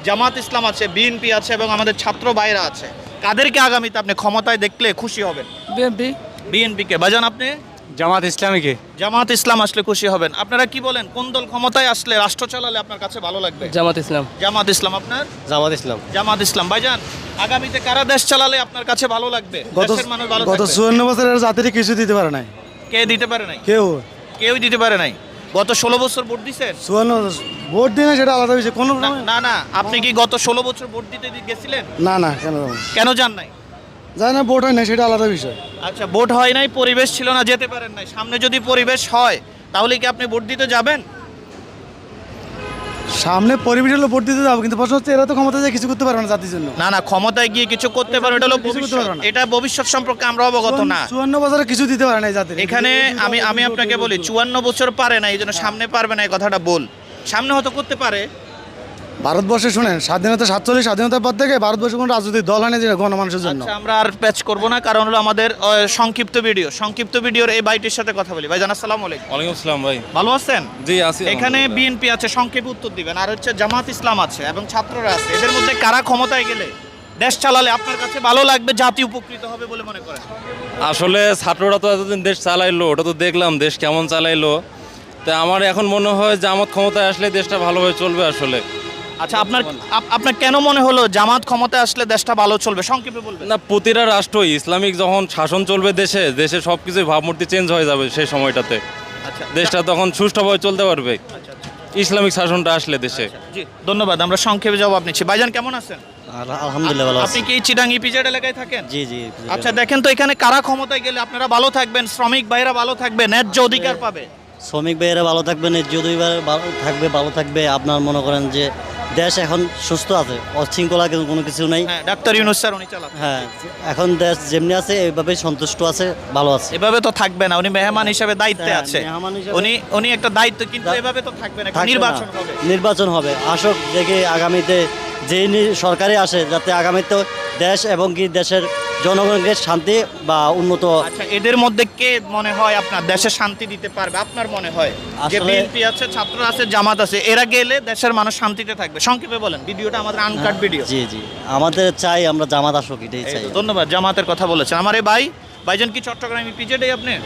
জামাত ইসলাম আছে, বিএনপি আছে এবং আমাদের ছাত্র ভাইরা আছে, কাদেরকে আগামীতে আপনি ক্ষমতায় দেখলে খুশি হবেন? বিএনপি। বিএনপিকে। ভাইজান আপনি? জামাত ইসলামীকে। জামাত ইসলাম আসলে খুশি হবেন। আপনারা কি বলেন, কোন দল ক্ষমতায় আসলে রাষ্ট্র চালালে আপনার কাছে ভালো লাগবে? জামাত ইসলাম। জামাত ইসলাম। আপনার? জামাত ইসলাম। জামাত ইসলাম। ভাইজান আগামীতে কারা দেশ চালালে আপনার কাছে ভালো লাগবে, দেশের মানুষ ভালো গত থাকবে? 54 বছরের জাতির কিছু দিতে পারে নাই। কে দিতে পারে নাই? কেউই দিতে পারে নাই। গত 16 বছর ভোট দিছেন? 54 ভোট দিনে সেটা আলাদা বিষয়। কোনো না আপনি কি গত 16 বছর ভোট দিতে গেছিলেন? না কেন যান নাই? জানি না, ভোট হয় না, সেটা আলাদা বিষয়। আচ্ছা, ভোট হয় নাই, পরিবেশ ছিল না, যেতে পারেন নাই। সামনে যদি পরিবেশ হয় তাহলে কি আপনি ভোট দিতে যাবেন? সামনে পরিবেশ হলে ভোট দিতে যাবো, কিন্তু প্রশ্ন হচ্ছে এরা তো ক্ষমতা যায় কিছু করতে পারবে না জাতির জন্য। না ক্ষমতায় গিয়ে কিছু করতে পারবে, এটা হলো কিছু করতে পারবে না। এটা ভবিষ্যৎ সম্পর্কে আমরা অবগত না। 54 বছরে কিছু দিতে পারে নাই জাতির। এখানে আমি আপনাকে বলি 54 বছর পারে না, এই জন্য সামনে পারবে না, এই কথাটা বল। সামনে হয়তো করতে পারে। ভারতবর্ষে শুনেন, স্বাধীনতা 47 স্বাধীনতার পর থেকে ভারতবর্ষে কোনো রাজনৈতিক দল হয় না যেটা গণমানুষের জন্য। আচ্ছা, আমরা আর প্যাচ করব না, কারণ হলো আমাদের সংক্ষিপ্ত ভিডিওর এই বাইটির সাথে কথা বলি। ভাই জান, আসসালামু আলাইকুম। ওয়ালাইকুম আসসালাম ভাই। ভালো আছেন? জি আছি। এখানে বিএনপি আছে, সংক্ষেপে উত্তর দিবেন, আর হচ্ছে জামাত ইসলাম আছে এবং ছাত্ররা আছে। এদের মধ্যে কারা ক্ষমতায় গেলে দেশ চালালে আপনার কাছে ভালো লাগবে, জাতি উপকৃত হবে বলে মনে করেন? আসলে ছাত্ররা তো এতদিন দেশ চালাইলো, ওটা তো দেখলাম দেশ কেমন চালাইলো। তো আমার এখন মনে হয় জামাত ক্ষমতায় আসলে দেশটা ভালোভাবে চলবে আসলে। আচ্ছা, আপনার কেন মনে হলো জামাত ক্ষমতায় আসলে দেশটা ভালো চলবে, সংক্ষেপে বলবেন? না, প্রতিটা রাষ্ট্রই ইসলামিক যখন শাসন চলবে দেশে সব কিছুর ভাবমূর্তি চেঞ্জ হয়ে যাবে সেই সময়টাতে। আচ্ছা, দেশটা তখন সুষ্ঠুভাবে চলতে পারবে ইসলামিক শাসনটা আসলে দেশে। জি ধন্যবাদ। আমরা সংক্ষেপে জবাব নিচ্ছি। ভাইজান কেমন আছেন? আলহামদুলিল্লাহ ভালো আছি। আপনি কি চিটাং ইপিজেড এলাকায় থাকেন? জি। আচ্ছা, দেখেন তো এখানে কারা ক্ষমতায় গেলে আপনারা ভালো থাকবেন, শ্রমিক ভাইরা ভালো থাকবে, ন্যায্য অধিকার পাবে? শ্রমিক ভাইয়েরা ভালো থাকবেন, যদি ভালো থাকবে। আপনার মনে করেন যে দেশ এখন সুস্থ আছে, অশৃঙ্খলা কোনো কিছু নাই। হ্যাঁ, ডাক্তার ইউনূস স্যার উনি চালান। হ্যাঁ, এখন দেশ যেমনি আছে এইভাবে সন্তুষ্ট আছে, ভালো আছে। এভাবে তো থাকবে না, উনি মেহমান হিসেবে দায়িত্বে হ্যাঁ, আছে। মেহমান হিসেবে- উনি একটা দায়িত্ব, কিন্তু এভাবে তো থাকবে না, থাকবে নির্বাচন না। হবে। নির্বাচন হবে, আসক দেখে আগামীতে যে সরকারে আসে, যাতে আগামীতে দেশ এবং কি দেশের জনগণকে শান্তি বা উন্নত। আচ্ছা, এদের মধ্যে কে মনে হয় আপনার দেশে শান্তি দিতে পারবে? আপনার মনে হয় যে আসলে- বিএনপি আছে, ছাত্র আছে, জামাত আছে, এরা গেলে দেশের মানুষ শান্তিতে থাকবে? সংক্ষেপে বলেন, ভিডিওটা আমাদের আনকাট ভিডিও। জি আমাদের চাই, আমরা জামাত আসুক, এটাই এই চাই। তো, ধন্যবাদ। জামাতের কথা বলেছেন আমার এই ভাইজান কি চট্টগ্রাম ইপিজেডে আপনি?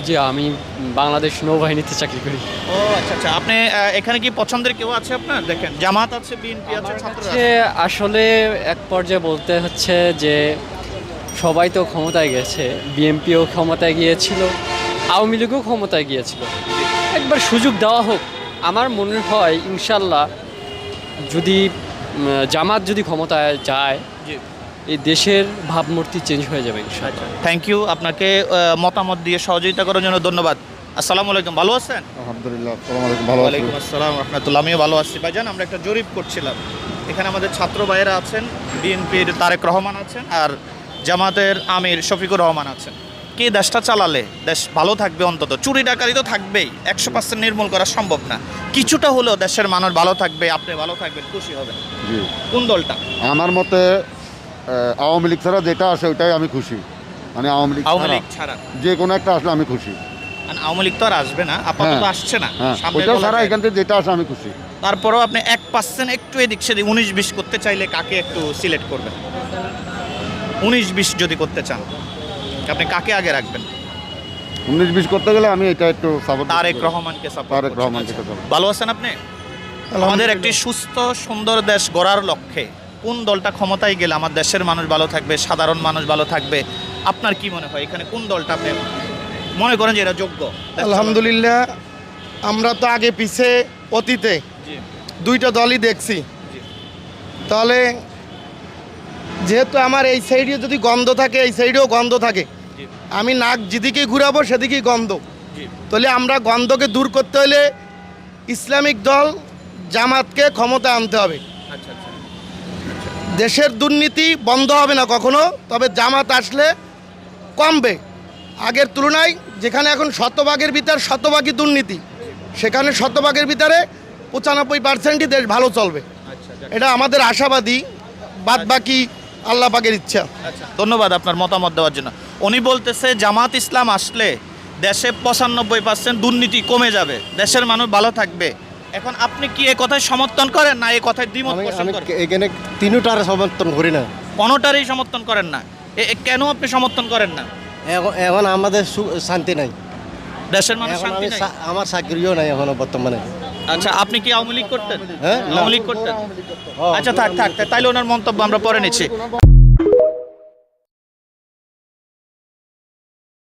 জি, আমি বাংলাদেশ নৌবাহিনীতে চাকরি করি। ও আচ্ছা, আপনি এখানে কি পছন্দের কেউ আছে আপনার? দেখেন, জামাত আছে, বিএনপি আছে, ছাত্র আছে। আসলে এক পর্যায়ে বলতে হচ্ছে যে সবাই তো ক্ষমতায় গেছে, বিএনপিও ক্ষমতায় গিয়েছিল, আওয়ামী লীগও ক্ষমতায় গিয়েছিল। একবার সুযোগ দেওয়া হোক। আমার মনে হয় ইনশাল্লাহ যদি জামাত যদি ক্ষমতায় যায়, জি। এই দেশের ভাবমূর্তি চেঞ্জ হয়ে যাবে ইনশাল্লাহ। থ্যাংক ইউ, আপনাকে মতামত দিয়ে সহযোগিতা করার জন্য ধন্যবাদ। আসসালামু আলাইকুম, ভালো আছেন? আলহামদুলিল্লাহ, আসসালামু আলাইকুম, ভালো আছি। ওয়ালাইকুম আসসালাম রাহমাতুল্লাহ, আমিও ভালো আছি। ভাইজান, আমরা একটা জরিপ করছিলাম, এখানে আমাদের ছাত্র ভাইয়েরা আছেন, বিএনপির তারেক রহমান আছেন, আর জামাতের আমির শফিকুর রহমান আছেন। কি দেশটা চালালে দেশ ভালো থাকবে? অন্তত চুরি ডাকাতি তো থাকবেই, 100% নির্মূল করা সম্ভব না, কিছুটা হলেও দেশের মানুষ ভালো থাকবে, আপনি ভালো থাকবেন, খুশি হবেন। জি, কোন দলটা? আমার মতে আওয়ামী লীগ ছাড়া যেটা আসে ওইটাই আমি খুশি। মানে আওয়ামী লীগ ছাড়া যে কোনো একটা আসলে আমি খুশি। মানে আওয়ামী লীগ তো আর আসবে না, আপাতত হ্যাঁ, আসছে না, হ্যাঁ, সামনে ওইটা বলা ছাড়া যায়। এখান থেকে যেটা আসে আমি খুশি। তারপরেও আপনি 1% একটু এদিক সেদিক 19-20 করতে চাইলে কাকে একটু সিলেক্ট করবেন? 19-20 যদি করতে চান, আপনি কাকে আগে রাখবেন? 19-20 করতে গেলে আমি এটা একটু সাপোর্ট তারেক রহমানকে সাপোর্ট তারেক করছেন। রহমানকে আচ্ছা। support। ভালো আছেন আপনি? আমাদের একটি সুস্থ সুন্দর দেশ গড়ার লক্ষ্যে কোন দলটা ক্ষমতায় গেলে আমার দেশের মানুষ ভালো থাকবে, সাধারণ মানুষ ভালো থাকবে? আপনার কি মনে হয় এখানে কোন দলটা আপনি মনে করেন যে এরা যোগ্য? আলহামদুলিল্লাহ, আমরা তো আগে পিছে অতীতে জি। দুইটা দলই দেখছি। জি। তাহলে যেহেতু আমার এই সাইডে যদি গন্ধ থাকে, এই সাইডেও গন্ধ থাকে, জি। আমি নাক যেদিকেই ঘুরাবো সেদিকেই গন্ধ। জি। তাহলে আমরা গন্ধকে দূর করতে হলে ইসলামিক দল জামাতকে ক্ষমতা আনতে হবে। আচ্ছা আচ্ছা। দেশের দুর্নীতি বন্ধ হবে না কখনো, তবে জামাত আসলে কমবে। আগের তুলনায় যেখানে এখন শতভাগের ভিতর শতভাগই দুর্নীতি, সেখানে শতভাগের ভিতরে 95%ই দেশ ভালো চলবে। আচ্ছা, এটা আমাদের আশাবাদী, বাদ বাকি আল্লাহ পাকের ইচ্ছা। আচ্ছা, ধন্যবাদ আপনার মতামত দেওয়ার জন্য। উনি বলতেছে জামাত ইসলাম আসলে দেশে 95% দুর্নীতি কমে যাবে, দেশের মানুষ ভালো থাকবে, এখন আপনি কি এই কথায় সমর্থন করেন না এই কথায় দ্বিমত পোষণ করেন? এখানে তিনটার সমর্থন করি না। কোনোটারই সমর্থন করেন না। কেন আপনি সমর্থন করেন না? এখন আমাদের শান্তি নাই, দেশের মানুষ শান্তি নাই। আমার চাকরিও নাই এখনো বর্তমানে। আচ্ছা, আপনি কি আওয়ামী লীগ করতেন? হ্যাঁ, আওয়ামী লীগ করতেন? আচ্ছা, থাক, তাইলে ওনার মন্তব্য আমরা পরে নিচ্ছি।